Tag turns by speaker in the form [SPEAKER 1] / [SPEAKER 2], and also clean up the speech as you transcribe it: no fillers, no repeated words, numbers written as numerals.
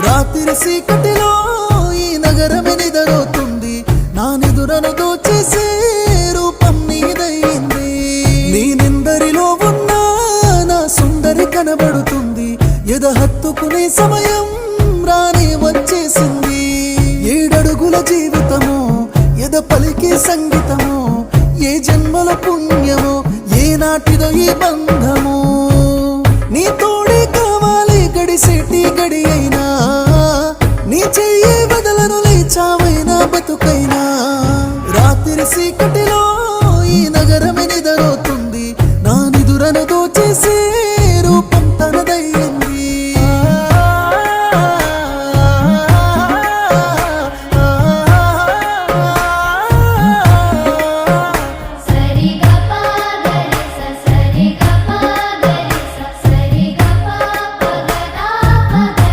[SPEAKER 1] రాత్రి సీకటిలో ఈ నగరమే నిదరోతుంది, నా నిదురను దోచేసే రూపం నీదయింది. నీ నిందరిలో ఉన్నా నా సుందరి కనబడుతుంది, ఎద హత్తుకునే సమయం రానే వచ్చేసింది. 7 అడుగుల జీవితము, ఎద పలికే సంగీతము, ఏ జన్మల పుణ్యమో ఏ నాటిదో ఈ బంధము. నీ తోడే కావాలి గడిసేటి గడి అయినా, నీ చెయ్యి వదలను లేచావైనా బతుకైనా.